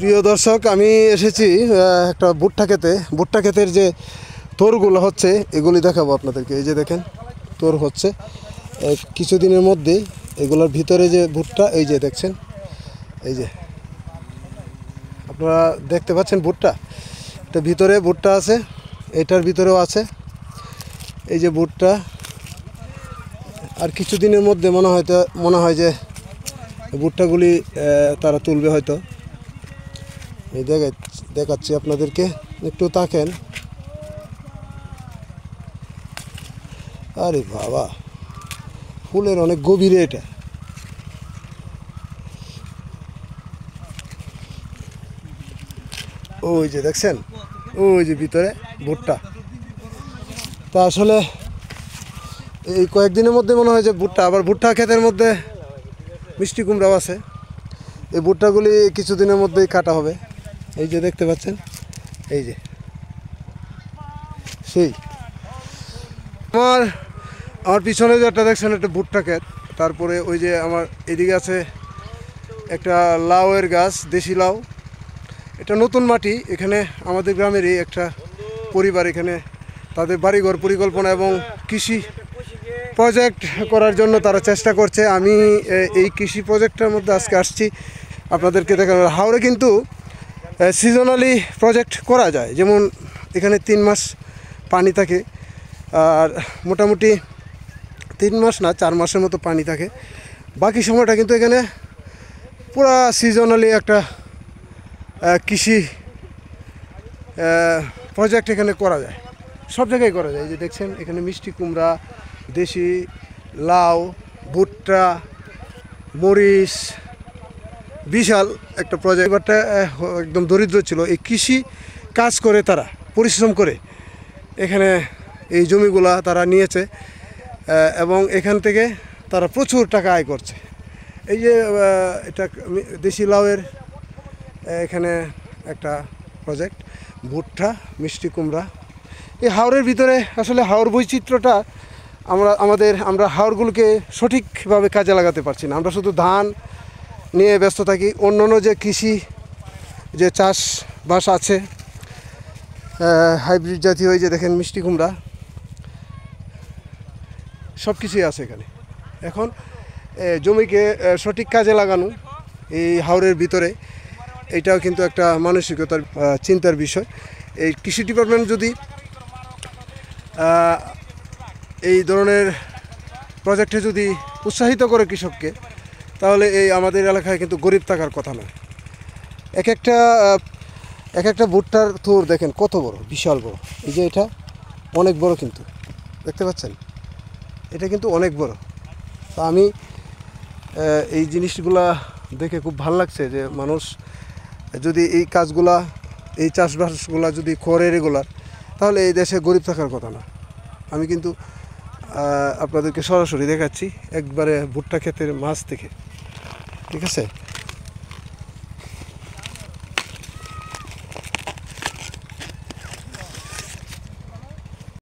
প্রিয় দর্শক, আমি এসেছি একটা ভুট্টা ক্ষেতের যে তোরগুলো হচ্ছে এগুলি দেখাবো আপনাদেরকে। এই যে দেখেন তোর হচ্ছে কিছুদিনের মধ্যেই এগুলোর ভিতরে যে ভুট্টা, এই যে দেখছেন, এই যে আপনারা দেখতে পাচ্ছেন ভুট্টা, এটা ভিতরে ভুট্টা আছে, এটার ভিতরেও আছে এই যে ভুট্টা। আর কিছুদিনের মধ্যে মনে হয় যে ভুট্টাগুলি তারা তুলবে হয়তো। এই দেখাচ্ছি আপনাদেরকে, একটু তাকেন। আরে বাবা, ফুলের অনেক গভীরে এটা। ওই যে দেখছেন, ওই যে ভিতরে ভুট্টা। তা আসলে এই কয়েকদিনের মধ্যে মনে হয় যে ভুট্টা ক্ষেতের মধ্যে মিষ্টি কুমড়াও আছে। এই ভুট্টাগুলি কিছুদিনের মধ্যেই কাটা হবে। এই যে দেখতে পাচ্ছেন, এই যে সেই আমার পিছনে যেটা দেখছেন একটা ভুট্টা ক্ষেত। তারপরে ওই যে আমার এদিকে আছে একটা লাউয়ের গাছ, দেশি লাউ। এটা নতুন মাটি, এখানে আমাদের গ্রামেরই একটা পরিবার এখানে তাদের বাড়িঘর পরিকল্পনা এবং কৃষি প্রজেক্ট করার জন্য তারা চেষ্টা করছে। আমি এই কৃষি প্রজেক্টের মধ্যে আজকে আসছি আপনাদেরকে দেখানোর। হাওড়ে কিন্তু সিজনালি প্রজেক্ট করা যায়, যেমন এখানে 3 মাস পানি থাকে, আর মোটামুটি 3 মাস না 4 মাসের মতো পানি থাকে। বাকি সময়টা কিন্তু এখানে পুরা সিজনালি একটা কৃষি প্রজেক্ট এখানে করা যায়, সব জায়গায় করা যায়। এই যে দেখছেন এখানে মিষ্টি কুমড়া, দেশি লাউ, ভুট্টা, মরিচ, বিশাল একটা প্রজেক্ট। এবারটা একদম দরিদ্র ছিল, এই কৃষি কাজ করে তারা পরিশ্রম করে এখানে এই জমিগুলা তারা নিয়েছে এবং এখান থেকে তারা প্রচুর টাকা আয় করছে। এই যে এটা দেশি লাউয়ের এখানে একটা প্রজেক্ট, ভুট্টা, মিষ্টি কুমড়া। এই হাওরের ভিতরে আসলে হাওর বৈচিত্র্যটা আমরা হাওরগুলোকে সঠিকভাবে কাজে লাগাতে পারছি না। আমরা শুধু ধান নিয়ে ব্যস্ত থাকি, অন্যান্য যে কৃষি যে চাষবাস আছে হাইব্রিড জাতীয়, এই যে দেখেন মিষ্টি কুমড়া, সব কিছুই আছে এখানে। এখন জমিকে সঠিক কাজে লাগানো এই হাওরের ভিতরে, এইটাও কিন্তু একটা মানসিকতার চিন্তার বিষয়। এই কৃষি ডিপার্টমেন্ট যদি এই ধরনের প্রজেক্টে যদি উৎসাহিত করে কৃষককে, তাহলে এই আমাদের এলাকায় কিন্তু গরিব থাকার কথা নয়। এক একটা ভুট্টার থোর দেখেন কত বড়, বিশাল বড়। এই যে এটা অনেক বড়, কিন্তু দেখতে পাচ্ছেন এটা কিন্তু অনেক বড়। তো আমি এই জিনিসগুলা দেখে খুব ভালো লাগছে যে মানুষ যদি এই কাজগুলা, এই চাষবাসগুলা যদি করে রেগুলার, তাহলে এই দেশে গরিব থাকার কথা না। আমি কিন্তু আপনাদেরকে সরাসরি দেখাচ্ছি একবারে ভুট্টা ক্ষেতের মাছ থেকে, ঠিক আছে।